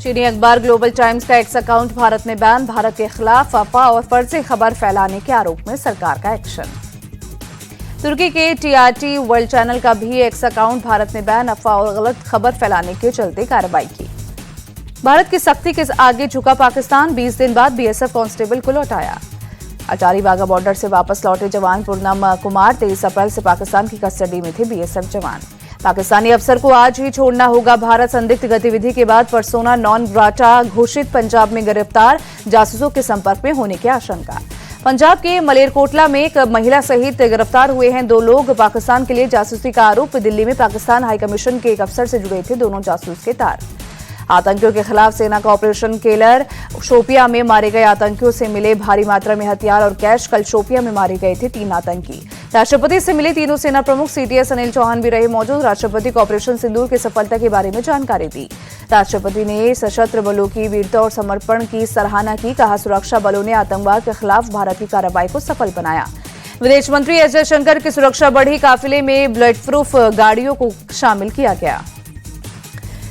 चीनी अखबार global times का एक्स अकाउंट भारत में बैन। भारत के खिलाफ अफवाह और फर्जी खबर फैलाने के आरोप में सरकार का एक्शन। तुर्की के टीआरटी वर्ल्ड चैनल का भी एक्स अकाउंट भारत में बैन। अफवाह और गलत खबर फैलाने के चलते कार्रवाई की। भारत की सख्ती के आगे झुका पाकिस्तान। 20 दिन बाद बीएसएफ कांस्टेबल को लौटाया। अटारी वाघा बॉर्डर से वापस लौटे जवान पूर्णम कुमार। 23 अप्रैल से पाकिस्तान की कस्टडी में थे बीएसएफ जवान। पाकिस्तानी अफसर को आज ही छोड़ना होगा भारत। संदिग्ध गतिविधि के बाद पर्सोना नॉन ग्राटा घोषित। पंजाब में गिरफ्तार जासूसों के संपर्क में होने की आशंका। पंजाब के मलेरकोटला में एक महिला सहित गिरफ्तार हुए हैं 2 लोग। पाकिस्तान के लिए जासूसी का आरोप। दिल्ली में पाकिस्तान हाईकमीशन के एक अफसर से जुड़े थे दोनों जासूस के तार। आतंकियों के खिलाफ सेना का ऑपरेशन केलर। शोपियां में मारे गए आतंकियों से मिले भारी मात्रा में हथियार और कैश। कल शोपियां में मारे गए थे 3 आतंकी। राष्ट्रपति से मिले तीनों सेना प्रमुख। सीटीएस अनिल चौहान भी रहे मौजूद। राष्ट्रपति को ऑपरेशन सिंदूर की सफलता के बारे में जानकारी दी। राष्ट्रपति ने सशस्त्र बलों की वीरता और समर्पण की सराहना की। कहा, सुरक्षा बलों ने आतंकवाद के खिलाफ भारत की कार्रवाई को सफल बनाया। विदेश मंत्री एस जयशंकर की सुरक्षा बढ़ी। काफिले में बुलेट प्रूफ गाड़ियों को शामिल किया गया।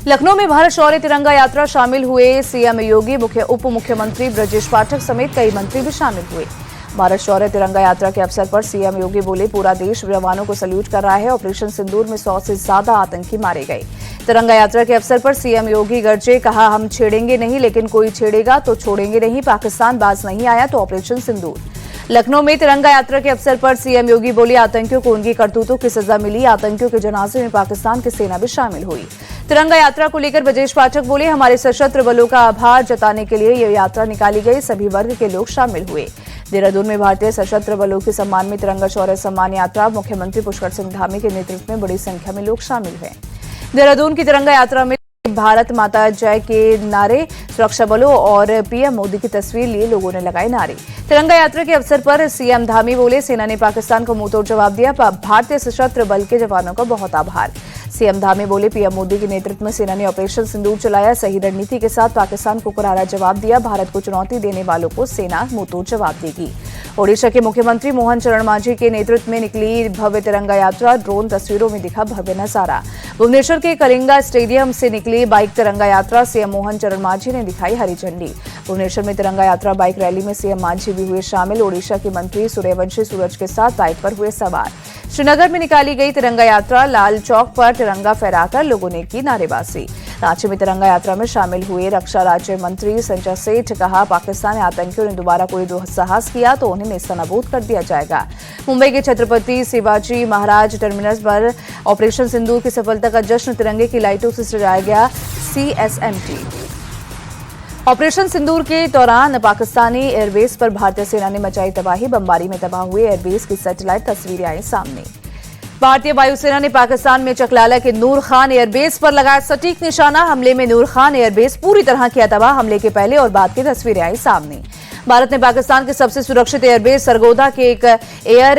लखनऊ में भारत शौर्य तिरंगा यात्रा शामिल हुए सीएम योगी। उप मुख्यमंत्री ब्रजेश पाठक समेत कई मंत्री भी शामिल हुए। भारत शौर्य तिरंगा यात्रा के अवसर पर सीएम योगी बोले, पूरा देश जवानों को सैल्यूट कर रहा है। ऑपरेशन सिंदूर में 100 से ज्यादा आतंकी मारे गए। तिरंगा यात्रा के अवसर पर सीएम योगी गरजे। कहा, हम छेड़ेंगे नहीं, लेकिन कोई छेड़ेगा तो छोड़ेंगे नहीं। पाकिस्तान बाज नहीं आया तो ऑपरेशन सिंदूर। लखनऊ में तिरंगा यात्रा के अवसर पर सीएम योगी बोले, आतंकियों को उनकी करतूतों की सजा मिली। आतंकियों के जनाजे में पाकिस्तान की सेना भी शामिल हुई। तिरंगा यात्रा को लेकर ब्रजेश पाठक बोले, हमारे सशस्त्र बलों का आभार जताने के लिए यह यात्रा निकाली गई। सभी वर्ग के लोग शामिल हुए। देहरादून में भारतीय सशस्त्र बलों के सम्मान में तिरंगा शौर्य सम्मान यात्रा। मुख्यमंत्री पुष्कर सिंह धामी के नेतृत्व में बड़ी संख्या में लोग शामिल हुए। देहरादून की तिरंगा यात्रा में भारत माता जय के नारे, सुरक्षा बलों और पीएम मोदी की तस्वीर लिए लोगों ने लगाए नारे। तिरंगा यात्रा के अवसर पर सीएम धामी बोले, सेना ने पाकिस्तान को मुंहतोड़ जवाब दिया। भारतीय सशस्त्र बल के जवानों का बहुत आभार। सीएम धामी बोले, पीएम मोदी के नेतृत्व में सेना ने ऑपरेशन सिंदूर चलाया। सही रणनीति के साथ पाकिस्तान को करारा जवाब दिया। भारत को चुनौती देने वालों को सेना मुंहतोड़ जवाब देगी। ओडिशा के मुख्यमंत्री मोहन चरण मांझी के नेतृत्व में निकली भव्य तिरंगा यात्रा। ड्रोन तस्वीरों में दिखा भव्य नजारा। भुवनेश्वर के कलिंगा स्टेडियम से निकली बाइक तिरंगा यात्रा। सीएम मोहन चरण मांझी ने दिखाई हरी झंडी। भुवनेश्वर में तिरंगा यात्रा बाइक रैली में सीएम मांझी भी हुए शामिल। ओडिशा के मंत्री सूर्यवंशी सूरज के साथ बाइक पर हुए सवार। श्रीनगर में निकाली गई तिरंगा यात्रा। लाल चौक पर तिरंगा फहराकर लोगों ने की नारेबाजी। रांची में तिरंगा यात्रा में शामिल हुए रक्षा राज्य मंत्री संजय सेठ। कहा, पाकिस्तानी आतंकियों ने दोबारा कोई दुस्साहस किया तो उन्हें नेस्तनाबूद कर दिया जाएगा। मुंबई के छत्रपति शिवाजी महाराज टर्मिनस पर ऑपरेशन सिंदूर की सफलता का जश्न। तिरंगे की लाइटों से सजाया गया सीएसएमटी। ऑपरेशन सिंदूर के दौरान पाकिस्तानी एयरबेस पर भारतीय सेना ने मचाई तबाही। बमबारी में तबाह हुए एयरबेस की सैटेलाइट तस्वीरें आई सामने। भारतीय वायुसेना ने पाकिस्तान में चकलाला के नूर खान एयरबेस पर लगाया सटीक निशाना। हमले में नूर खान एयरबेस पूरी तरह किया तबाह। हमले के पहले और बाद की तस्वीरें आई सामने। भारत ने पाकिस्तान के सबसे सुरक्षित एयरबेस सरगोदा के एक एयर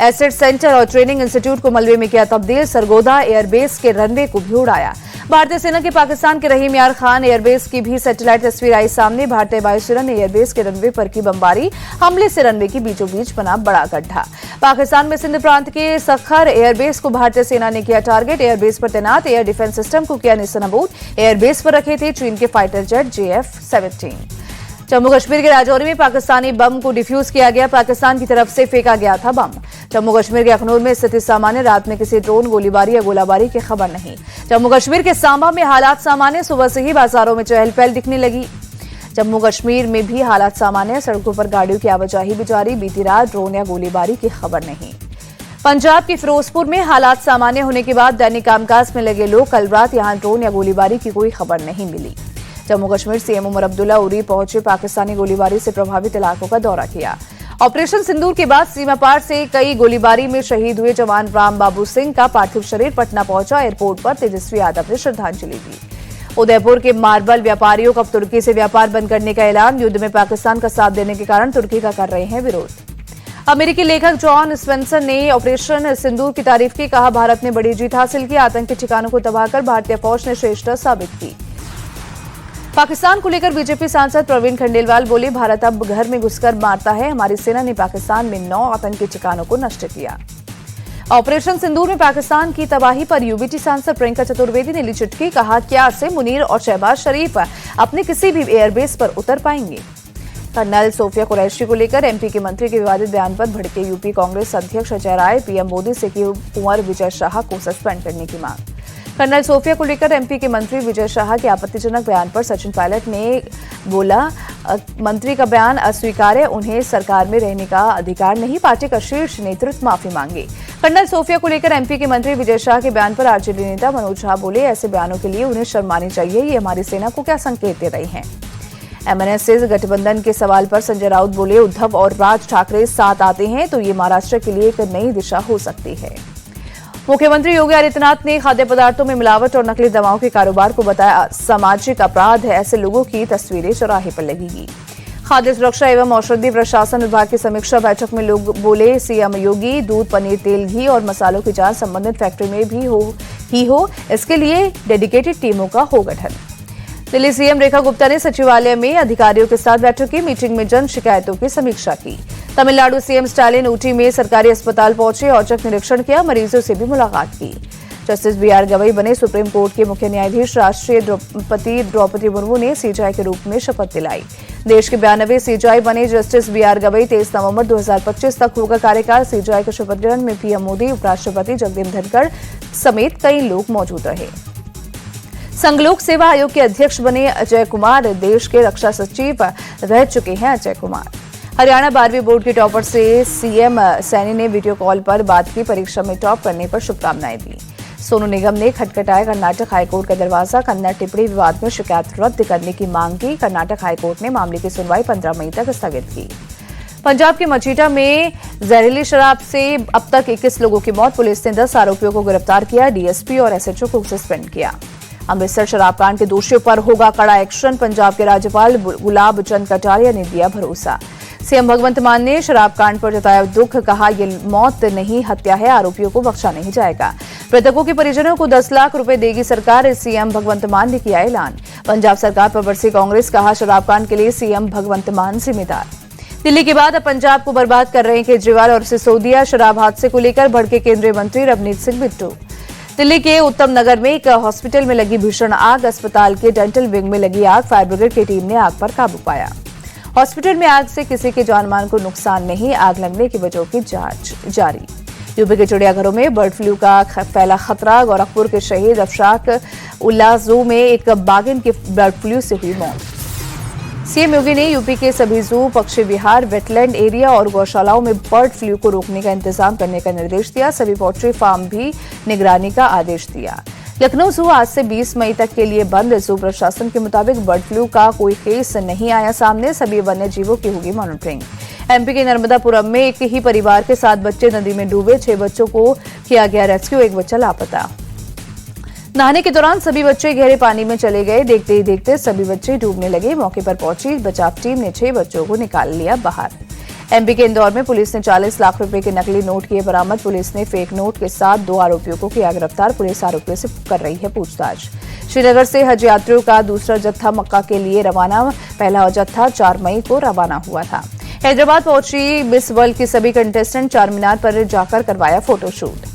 एसेट सेंटर और ट्रेनिंग इंस्टीट्यूट को मलबे में किया तब्दील। सरगोदा एयरबेस के रनवे को भी उड़ाया। भारतीय सेना के पाकिस्तान के रहीम यार खान एयरबेस की भी सैटेलाइट तस्वीर आई सामने। भारतीय वायुसेना ने एयरबेस के रनवे पर की बमबारी। हमले से रनवे के बीचों बीच बना बड़ा गड्ढा। पाकिस्तान में सिंध प्रांत के सखर एयरबेस को भारतीय सेना ने किया टारगेट। एयरबेस पर तैनात एयर डिफेंस सिस्टम को किया नेस्तनाबूद। एयरबेस पर रखे थे चीन के fighter jet JF-17। Jammu Kashmir के राजौरी में पाकिस्तानी बम को डिफ्यूज किया गया। पाकिस्तान की तरफ से फेंका गया था बम। जम्मू कश्मीर के अखनूर में स्थिति सामान्य। रात में किसी ड्रोन गोलीबारी या गोलाबारी की खबर नहीं। जम्मू कश्मीर के सांबा में हालात सामान्य। सुबह से ही बाजारों में चहल पहल दिखने लगी। जम्मू कश्मीर में भी हालात सामान्य। सड़कों पर गाड़ियों की आवाजाही भी जारी। बीती रात ड्रोन या गोलीबारी की खबर नहीं। पंजाब के फिरोजपुर में हालात सामान्य होने के बाद दैनिक कामकाज में लगे लोग। कल रात यहां ड्रोन या गोलीबारी की कोई खबर नहीं मिली। जम्मू कश्मीर सीएम उमर अब्दुल्ला उरी पहुंचे। पाकिस्तानी गोलीबारी से प्रभावित इलाकों का दौरा किया। ऑपरेशन सिंदूर के बाद सीमा पार से कई गोलीबारी में शहीद हुए जवान राम बाबू सिंह का पार्थिव शरीर पटना पहुंचा। एयरपोर्ट पर तेजस्वी यादव ने श्रद्धांजलि दी। उदयपुर के मार्बल व्यापारियों का तुर्की से व्यापार बंद करने का ऐलान। युद्ध में पाकिस्तान का साथ देने के कारण तुर्की का कर रहे हैं विरोध। अमेरिकी लेखक जॉन स्पेंसर ने ऑपरेशन सिंदूर की तारीफ की। कहा, भारत ने बड़ी जीत हासिल की। आतंकी ठिकानों को तबाह कर भारतीय फौज ने श्रेष्ठता साबित की। पाकिस्तान को लेकर बीजेपी सांसद प्रवीण खंडेलवाल बोले, भारत अब घर में घुसकर मारता है। हमारी सेना ने पाकिस्तान में 9 आतंकी ठिकानों को नष्ट किया। ऑपरेशन सिंदूर में पाकिस्तान की तबाही पर यूबीटी सांसद प्रियंका चतुर्वेदी ने ली चुटकी। कहा, क्या से मुनीर और शहबाज शरीफ अपने किसी भी एयरबेस पर उतर पाएंगे। कर्नल सोफिया कुरैशी को लेकर एमपी के मंत्री के विवादित बयान पर भड़के यूपी कांग्रेस अध्यक्ष अजय राय, पीएम मोदी से की कुंवर विजय शाह को सस्पेंड करने की मांग। कर्नल सोफिया को लेकर एमपी के मंत्री विजय शाह के आपत्तिजनक बयान पर सचिन पायलट ने बोला, मंत्री का बयान अस्वीकार्य, उन्हें सरकार में रहने का अधिकार नहीं, पार्टी का शीर्ष नेतृत्व माफी मांगे। कर्नल सोफिया को लेकर एमपी के मंत्री विजय शाह के बयान पर आरजेडी नेता मनोज झा बोले, ऐसे बयानों के लिए उन्हें शर्म आनी चाहिए, ये हमारी सेना को क्या संकेत दे रहे हैं। एमएनएस से गठबंधन के सवाल पर संजय राउत बोले, उद्धव और राज ठाकरे साथ आते हैं तो ये महाराष्ट्र के लिए एक नई दिशा हो सकती है। मुख्यमंत्री योगी आदित्यनाथ ने खाद्य पदार्थों में मिलावट और नकली दवाओं के कारोबार को बताया सामाजिक अपराध है, ऐसे लोगों की तस्वीरें चौराहे पर लगेगी। खाद्य सुरक्षा एवं औषधि प्रशासन विभाग की समीक्षा बैठक में लोग बोले, सीएम योगी दूध, पनीर, तेल, घी और मसालों की जांच संबंधित फैक्ट्री में भी हो, इसके लिए डेडिकेटेड टीमों का हो गठन। दिल्ली सीएम रेखा गुप्ता ने सचिवालय में अधिकारियों के साथ बैठक की, मीटिंग में जन शिकायतों की समीक्षा की। तमिलनाडु सीएम स्टालिन ऊटी में सरकारी अस्पताल पहुंचे, औचक निरीक्षण किया, मरीजों से भी मुलाकात की। जस्टिस बीआर गवई बने सुप्रीम कोर्ट के मुख्य न्यायाधीश, राष्ट्रपति द्रौपदी मुर्मू ने सीजेआई के रूप में शपथ दिलाई। देश के 92वें सीजेआई बने जस्टिस बीआर गवई, 23 नवंबर 2025 तक होगा कार्यकाल। सीजेआई के शपथ ग्रहण में पीएम मोदी, उपराष्ट्रपति जगदीप धनखड़ समेत कई लोग मौजूद रहे। संघ लोक सेवा आयोग के अध्यक्ष बने अजय कुमार, देश के रक्षा सचिव रह चुके हैं अजय कुमार। हरियाणा 12वीं बोर्ड के टॉपर से सीएम सैनी ने वीडियो कॉल पर बात की, परीक्षा में टॉप करने पर शुभकामनाएं दी। सोनू निगम ने खटखटाया कर्नाटक हाईकोर्ट का दरवाजा, कन्नड़ टिप्पणी विवाद में शिकायत रद्द करने की मांग की। कर्नाटक हाईकोर्ट ने मामले की सुनवाई 15 मई तक स्थगित की। पंजाब के मजीठा में जहरीली शराब से अब तक 21 लोगों की मौत, पुलिस ने 10 आरोपियों को गिरफ्तार किया, डीएसपी और एसएचओ को सस्पेंड किया। अमृतसर शराबकांड के दोषियों पर होगा कड़ा एक्शन, पंजाब के राज्यपाल गुलाब चंद कटारिया ने दिया भरोसा। सीएम भगवंत मान ने शराबकांड पर जताया दुख, कहा यह मौत नहीं हत्या है, आरोपियों को बख्शा नहीं जाएगा। मृतकों के परिजनों को 10 लाख रुपए देगी सरकार, सीएम भगवंत मान ने किया ऐलान। पंजाब सरकार पर बरसी कांग्रेस, कहा शराबकांड के लिए सीएम भगवंत मान जिम्मेदार। दिल्ली के बाद अब पंजाब को बर्बाद कर रहे हैं केजरीवाल और सिसोदिया, शराब हादसे को लेकर भड़के केंद्रीय मंत्री रवनीत सिंह बिट्टू। दिल्ली के उत्तम नगर में एक हॉस्पिटल में लगी भीषण आग, अस्पताल के डेंटल विंग में लगी आग, फायर ब्रिगेड की टीम ने आग पर काबू पाया। हॉस्पिटल में आग से किसी के जानमाल को नुकसान नहीं, आग लगने की वजहों की जांच जारी। यूपी के चिड़ियाघरों में बर्ड फ्लू का फैला खतरा, गोरखपुर के शहीद अफशाक उल्लाह जू में एक बाघिन की बर्ड फ्लू से हुई मौत। सीएम योगी ने यूपी के सभी जू, पक्षी विहार, वेटलैंड एरिया और गौशालाओं में बर्ड फ्लू को रोकने का इंतजाम करने का निर्देश दिया। सभी पोल्ट्री फार्म भी निगरानी का आदेश दिया। लखनऊ जू आज से 20 मई तक के लिए बंद। जू प्रशासन के मुताबिक बर्ड फ्लू का कोई केस नहीं आया सामने, सभी वन्य जीवों की होगी मॉनिटरिंग। एमपी के नर्मदापुरम में एक ही परिवार के 7 बच्चे नदी में डूबे, 6 बच्चों को किया गया रेस्क्यू, एक बच्चा लापता। नहाने के दौरान सभी बच्चे गहरे पानी में चले गए, देखते ही देखते सभी बच्चे डूबने लगे। मौके पर पहुंची बचाव टीम ने 6 बच्चों को निकाल लिया बाहर। एमपी के इंदौर में पुलिस ने 40 लाख रुपए के नकली नोट किए बरामद। पुलिस ने फेक नोट के साथ 2 आरोपियों को किया गिरफ्तार। पुलिस आरोपियों से कर रही है पूछताछ। श्रीनगर से हज यात्रियों का दूसरा जत्था मक्का के लिए रवाना। पहला जत्था 4 मई को रवाना हुआ था। हैदराबाद पहुंची मिस वर्ल्ड की सभी कंटेस्टेंट, चार मीनार पर जाकर करवाया फोटोशूट।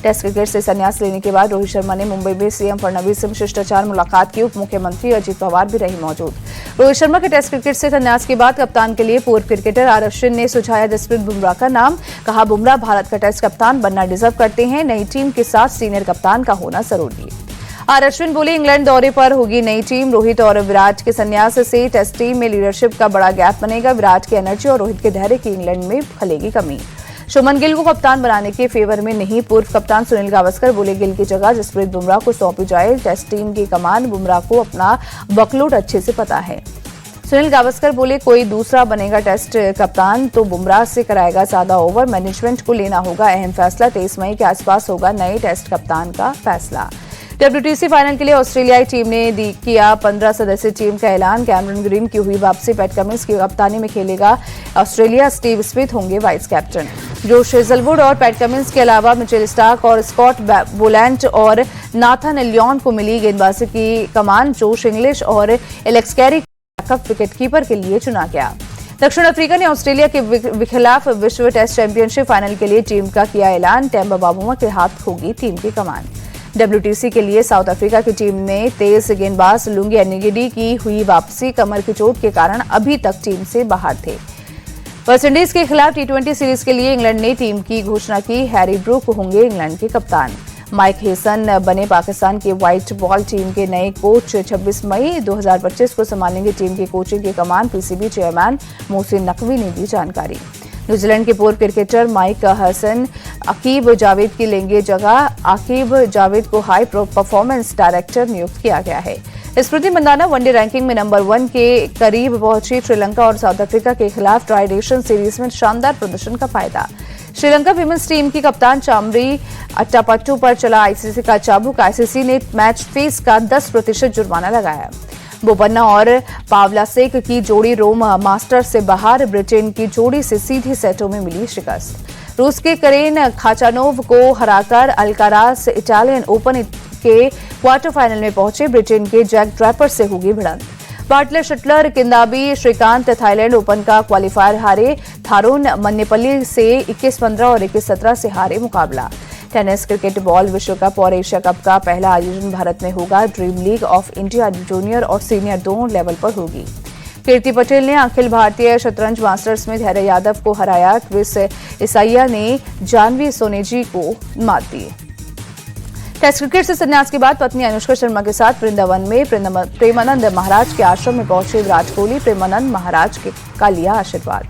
टेस्ट क्रिकेट से संन्यास लेने के बाद रोहित शर्मा ने मुंबई में सीएम फडणवीस से शिष्टाचार मुलाकात की। उप मुख्यमंत्री अजित पवार भी रहे मौजूद। रोहित शर्मा के टेस्ट क्रिकेट से संन्यास के बाद कप्तान के लिए पूर्व क्रिकेटर आर अश्विन ने सुझाया जसप्रीत बुमराह का नाम। कहा, बुमराह भारत का टेस्ट कप्तान बनना डिजर्व करते हैं, नई टीम के साथ सीनियर कप्तान का होना जरूरी है। आर अश्विन बोले, इंग्लैंड दौरे पर होगी नई टीम। रोहित और विराट के संन्यास से टेस्ट टीम में लीडरशिप का बड़ा गैप बनेगा। विराट की एनर्जी और रोहित के धैर्य की इंग्लैंड में खलेगी कमी। शुभमन गिल को कप्तान बनाने के फेवर में नहीं। पूर्व कप्तान सुनील गावस्कर बोले, गिल की जगह जसप्रीत बुमराह को सौंपी जाए टेस्ट टीम की कमान। बुमराह को अपना वर्कलोड अच्छे से पता है। सुनील गावस्कर बोले, कोई दूसरा बनेगा टेस्ट कप्तान तो बुमराह से कराएगा ज्यादा ओवर। मैनेजमेंट को लेना होगा अहम फैसला। 23 मई के आसपास होगा नए टेस्ट कप्तान का फैसला। WTC फाइनल के लिए ऑस्ट्रेलियाई टीम ने किया 15 सदस्यीय टीम का ऐलान। कैमरन ग्रीन की हुई वापसी। पैट कमिंस की कप्तानी में खेलेगा ऑस्ट्रेलिया। स्टीव स्मिथ होंगे वाइस कैप्टन। जोश हेजलवुड और पैट कमिंस के अलावा मिचेल स्टार्क और स्कॉट बोलैंड और नाथन लियोन को मिली गेंदबाजी की कमान। जोश इंग्लिश और एलेक्स कैरी बैकअप विकेटकीपर के लिए चुना गया। दक्षिण अफ्रीका ने ऑस्ट्रेलिया के खिलाफ विश्व टेस्ट चैंपियनशिप फाइनल के लिए टीम का किया ऐलान। टेम्बा बाबूमा के हाथ होगी टीम की कमान। WTC के लिए साउथ अफ्रीका की टीम ने तेज गेंदबाज लुंगी एनिगिडी की हुई वापसी कमर की चोट के कारण अभी तक टीम से बाहर थे। वेस्टइंडीज के खिलाफ T20 सीरीज के लिए इंग्लैंड ने टीम की घोषणा की। हैरी ब्रूक होंगे इंग्लैंड के कप्तान। माइक हेसन बने पाकिस्तान की व्हाइट बॉल टीम के नए कोच। 26 मई 2025 को संभालेंगे टीम की कोचिंग की कमान। PCB चेयरमैन मोहसिन नकवी ने दी जानकारी। न्यूजीलैंड के पूर्व cricketer Mike Hesson Aqib Javed की लेंगे जगह। आकिब जावेद को हाई परफॉर्मेंस डायरेक्टर नियुक्त किया गया है। स्मृति मंदाना वनडे रैंकिंग में नंबर 1 के करीब पहुंची। श्रीलंका और साउथ अफ्रीका के खिलाफ ट्राई नेशन सीरीज में शानदार प्रदर्शन का फायदा। श्रीलंका विमेंस टीम की कप्तान चामरी अट्टापट्टू पर चला ICC का चाबुक। ICC ने मैच फीस का 10% जुर्माना लगाया। बोपन्ना और पावलासेक की जोड़ी रोम मास्टर्स से बाहर। ब्रिटेन की जोड़ी से सीधे सेटों में मिली शिकस्त। रूस के करेन खाचानोव को हराकर अल्काराज इटालियन ओपन के क्वार्टर फाइनल में पहुंचे। ब्रिटेन के जैक ड्रैपर से होगी भिड़ंत। बाटलर शटलर किंदाबी श्रीकांत थाईलैंड ओपन का क्वालिफायर हारे। थारून मन्नेपल्ली से 21-15 और 21-17 से हारे मुकाबला। टेनिस, क्रिकेट, बॉल विश्व कप और एशिया कप का पहला आयोजन भारत में होगा। Dream league of India junior और सीनियर दोनों लेवल पर होगी। कीर्ति पटेल ने अखिल भारतीय शतरंज मास्टर्स में धैर्य यादव को हराया। क्रिस ईसाइया ने जानवी सोनेजी को मात दी। टेस्ट क्रिकेट से संन्यास के बाद पत्नी अनुष्का शर्मा के साथ वृंदावन में प्रेमानंद महाराज के आश्रम में पहुंचे विराट कोहली। प्रेमानंद महाराज का लिया आशीर्वाद।